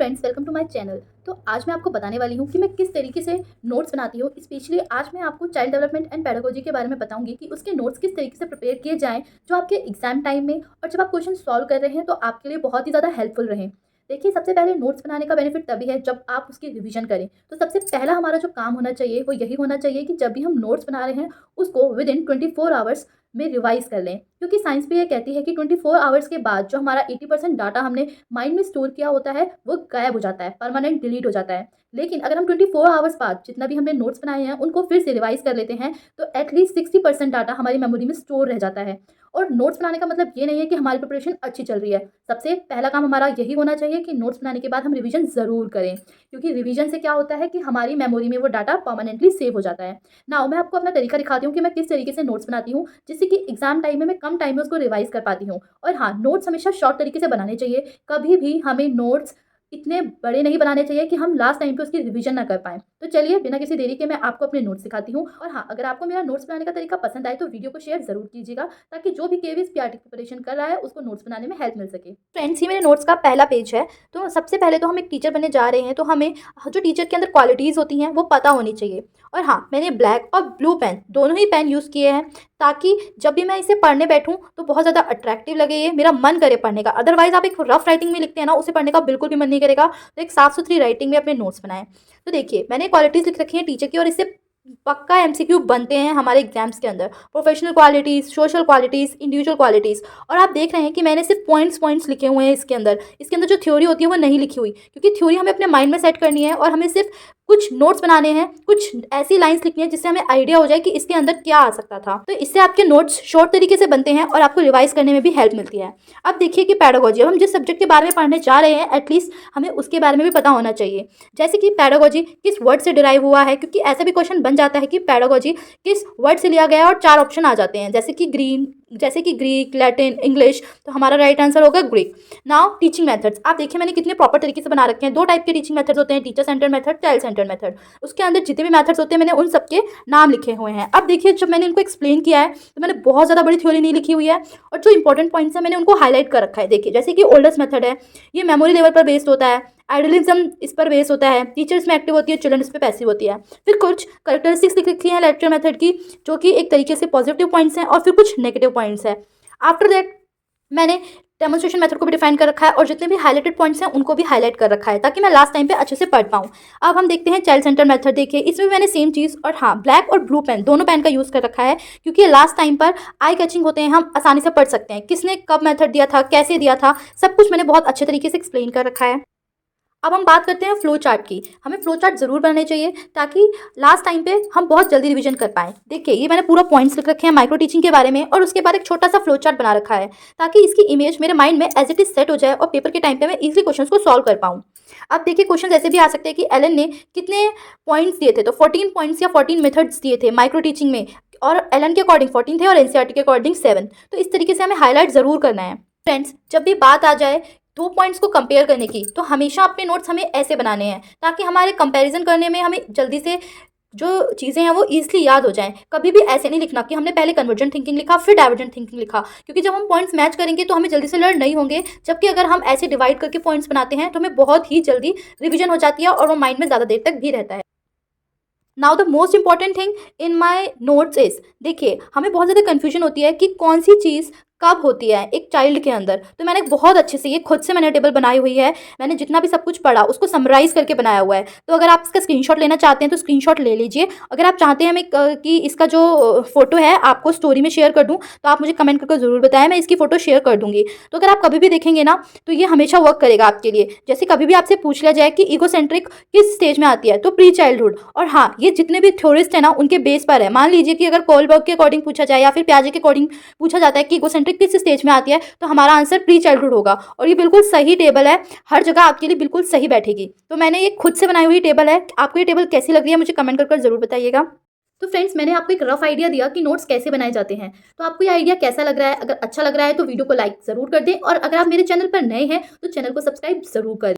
Friends, welcome to my channel. तो आज मैं आपको बताने वाली हूँ कि मैं किस तरीके से नोट्स बनाती हूँ। स्पेशली आज मैं आपको चाइल्ड डेवलपमेंट एंड पेडागोजी के बारे में बताऊंगी कि उसके नोट्स किस तरीके से प्रिपेयर किए जाएँ जो आपके एग्जाम टाइम में और जब आप क्वेश्चन सॉल्व कर रहे हैं तो आपके लिए बहुत ही ज़्यादा हेल्पफुल रहें। देखिए, सबसे पहले नोट्स बनाने का बेनिफिट तभी है जब आप उसकी रिवीजन करें। तो सबसे पहला हमारा जो काम होना चाहिए वो यही होना चाहिए कि जब भी हम नोट्स बना रहे हैं उसको विद इन 24 आवर्स में रिवाइज कर लें, क्योंकि साइंस भी ये कहती है कि 24 आवर्स के बाद जो हमारा 80% डाटा हमने माइंड में स्टोर किया होता है वो गायब हो जाता है, परमानेंट डिलीट हो जाता है। लेकिन अगर हम 24 आवर्स बाद जितना भी हमने नोट्स बनाए हैं उनको फिर से रिवाइज कर लेते हैं तो एटलीस्ट 60% डाटा हमारी मेमोरी में स्टोर रह जाता है। और नोट्स बनाने का मतलब ये नहीं है कि हमारी प्रिपरेशन अच्छी चल रही है। सबसे पहला काम हमारा यही होना चाहिए कि नोट्स बनाने के बाद हम रिवीजन ज़रूर करें, क्योंकि रिवीजन से क्या होता है कि हमारी मेमोरी में वो डाटा परमानेंटली सेव हो जाता है। नाउ मैं आपको अपना तरीका दिखाती हूँ कि मैं किस तरीके से नोट्स बनाती हूँ जिससे कि एग्जाम टाइम में मैं कम टाइम में उसको रिवाइज कर पाती हूँ। और हाँ, नोट्स हमेशा शॉर्ट तरीके से बनाने चाहिए। कभी भी हमें नोट्स इतने बड़े नहीं बनाने चाहिए कि हम लास्ट टाइम पे उसकी रिवीजन ना कर पाएँ। तो चलिए बिना किसी देरी के मैं आपको अपने नोट्स दिखाती हूँ। और हाँ, अगर आपको मेरा नोट्स बनाने का तरीका पसंद आए तो वीडियो को शेयर ज़रूर कीजिएगा, ताकि जो भी केवीएस पीआरटी प्रिपरेशन कर रहा है उसको नोट्स बनाने में हेल्प मिल सके। फ्रेंड्स, ये मेरे नोट्स का पहला पेज है। तो सबसे पहले तो हम एक टीचर बनने जा रहे हैं तो हमें जो टीचर के अंदर क्वालिटीज़ होती हैं वो पता होनी चाहिए। और हाँ, मैंने ब्लैक और ब्लू पेन दोनों ही पेन यूज़ किए हैं, ताकि जब भी मैं इसे पढ़ने बैठूं तो बहुत ज़्यादा अट्रैक्टिव लगे, ये मेरा मन करे पढ़ने का। अदरवाइज आप एक रफ राइटिंग में लिखते हैं ना, उसे पढ़ने का बिल्कुल भी मन नहीं करेगा। तो एक साफ सुथरी राइटिंग में अपने नोट्स बनाएं। तो देखिए, मैंने क्वालिटीज़ लिख रखी हैं टीचर की, और इससे पक्का एमसीक्यू बनते हैं हमारे एग्जाम्स के अंदर। Professional qualities, social qualities, individual qualities. और आप देख रहे हैं कि मैंने सिर्फ पॉइंट्स लिखे हुए हैं इसके अंदर। इसके अंदर जो थ्योरी होती है वो नहीं लिखी हुई, क्योंकि थ्योरी हमें अपने माइंड में सेट करनी है और हमें सिर्फ कुछ नोट्स बनाने हैं, कुछ ऐसी लाइंस लिखनी है जिससे हमें आइडिया हो जाए कि इसके अंदर क्या आ सकता था। तो इससे आपके नोट्स शॉर्ट तरीके से बनते हैं और आपको रिवाइज करने में भी हेल्प मिलती है। अब देखिए कि पैडागोजी, अब हम जिस सब्जेक्ट के बारे में पढ़ने जा रहे हैं एटलीस्ट हमें उसके बारे में भी पता होना चाहिए। जैसे कि पैडागोजी किस वर्ड से डिराइव हुआ है, क्योंकि ऐसा भी क्वेश्चन बन जाता है कि पैडागोजी किस वर्ड से लिया गया है, और 4 ऑप्शन आ जाते हैं, जैसे कि ग्रीक, लैटिन, इंग्लिश। तो हमारा राइट आंसर होगा ग्रीक। नाउ टीचिंग मेथड्स, आप देखिए मैंने कितने प्रॉपर तरीके से बना रखे हैं। 2 टाइप के टीचिंग मेथड्स होते हैं, teacher centre method, child centre method. उसके अंदर जितने भी मेथड्स होते हैं मैंने उन सबके नाम लिखे हुए हैं। अब देखिए, जब मैंने इनको एक्सप्लेन किया है तो मैंने बहुत ज़्यादा बड़ी थ्योरी नहीं लिखी हुई है, और जो इंपॉर्टेंट पॉइंट्स है मैंने उनको हाईलाइट कर रखा है। देखिए, जैसे कि ओल्डेस्ट मेथड है, ये मेमोरी लेवल पर बेस्ड होता है। आइडियलिज्म इस पर बेस होता है, टीचर्स में एक्टिव होती है, चिल्ड्रन इस पर पैसिव होती है। फिर कुछ करेक्टरिस्टिक्स लिख रखी है लेक्चर मेथड की, जो कि एक तरीके से पॉजिटिव पॉइंट्स हैं, और फिर कुछ नेगेटिव पॉइंट्स हैं। आफ्टर दैट मैंने डेमोन्स्ट्रेशन मेथड को भी डिफाइन कर रखा है, और जितने भी हाईलाइटेड पॉइंट्स हैं उनको भी हाईलाइट कर रखा है, ताकि मैं लास्ट टाइम पे अच्छे से पढ़ पाऊँ। अब हम देखते हैं चाइल्ड सेंटर मेथड। देखिए, इसमें भी मैंने सेम चीज़, और हाँ, ब्लैक और ब्लू पेन दोनों पेन का यूज़ कर रखा है, क्योंकि ये लास्ट टाइम पर आई कैचिंग होते हैं, हम आसानी से पढ़ सकते हैं। किसने कब मेथड दिया था, कैसे दिया था, सब कुछ मैंने बहुत अच्छे तरीके से एक्सप्लेन कर रखा है। अब हम बात करते हैं फ्लो चार्ट की। हमें फ्लो चार्ट ज़रूर बनाने चाहिए, ताकि लास्ट टाइम पे हम बहुत जल्दी रिवीजन कर पाएँ। देखिए, ये मैंने पूरा पॉइंट्स लिख रखे हैं माइक्रो टीचिंग के बारे में, और उसके बाद एक छोटा सा फ्लो चार्ट बना रखा है, ताकि इसकी इमेज मेरे माइंड में एज इट इज सेट हो जाए और पेपर के टाइम पे मैं इजीली क्वेश्चंस को सॉल्व कर पाऊँ। अब देखिए, क्वेश्चन ऐसे भी आ सकते हैं कि एलन ने कितने पॉइंट्स दिए थे, तो 14 पॉइंट्स या 14 मेथड्स दिए थे माइक्रो टीचिंग में, और एलन के अकॉर्डिंग 14 थे और एनसीईआरटी के अकॉर्डिंग 7। तो इस तरीके से हमें हाईलाइट ज़रूर करना है। फ्रेंड्स, जब भी बात आ जाए 2 पॉइंट्स को कंपेयर करने की, तो हमेशा अपने नोट्स हमें ऐसे बनाने हैं, ताकि हमारे कंपैरिजन करने में हमें जल्दी से जो चीज़ें हैं वो ईजिली याद हो जाएं। कभी भी ऐसे नहीं लिखना कि हमने पहले कन्वर्जेंट थिंकिंग लिखा फिर डाइवर्जेंट थिंकिंग लिखा, क्योंकि जब हम पॉइंट्स मैच करेंगे तो हमें जल्दी से लर्न नहीं होंगे। जबकि अगर हम ऐसे डिवाइड करके पॉइंट्स बनाते हैं तो हमें बहुत ही जल्दी रिविजन हो जाती है, और वो माइंड में ज़्यादा देर तक भी रहता है। Now the most important thing in my notes is, देखिए, हमें बहुत ज़्यादा कन्फ्यूजन होती है कि कौन सी चीज़ कब होती है एक चाइल्ड के अंदर। तो मैंने बहुत अच्छे से, ये खुद से मैंने टेबल बनाई हुई है। मैंने जितना भी सब कुछ पढ़ा उसको समराइज करके बनाया हुआ है। तो अगर आप इसका स्क्रीनशॉट लेना चाहते हैं तो स्क्रीनशॉट ले लीजिए। अगर आप चाहते हैं मैं कि इसका जो फोटो है आपको स्टोरी में शेयर कर दूं, तो आप मुझे कमेंट करके ज़रूर बताएं, मैं इसकी फोटो शेयर कर दूंगी। तो अगर आप कभी भी देखेंगे ना, तो ये हमेशा वर्क करेगा आपके लिए। जैसे कभी भी आपसे पूछ लिया जाए कि ईगोसेंट्रिक किस स्टेज में आती है, तो प्री चाइल्डहुड। और हाँ, ये जितने भी थ्योरिस्ट है ना उनके बेस पर है। मान लीजिए कि अगर कोलबर्ग के अकॉर्डिंग पूछा जाए या फिर पियाजे के अकॉर्डिंग पूछा जाता है कि ईगोसेंट्रिक किस स्टेज में आती है, तो हमारा आंसर प्री चाइल्डहुड होगा। और ये बिल्कुल सही टेबल है, हर जगह आपके लिए बिल्कुल सही बैठेगी। तो मैंने ये खुद से बनाई हुई टेबल है। आपको ये टेबल कैसी लग रही है मुझे कमेंट कर जरूर बताइएगा। तो फ्रेंड्स, मैंने आपको एक रफ आइडिया दिया कि नोट्स कैसे बनाए जाते हैं। तो आपको ये आइडिया कैसा लग रहा है? अगर अच्छा लग रहा है तो वीडियो को लाइक ज़रूर कर दें, और अगर आप मेरे चैनल पर नए हैं तो चैनल को सब्सक्राइब ज़रूर कर दें।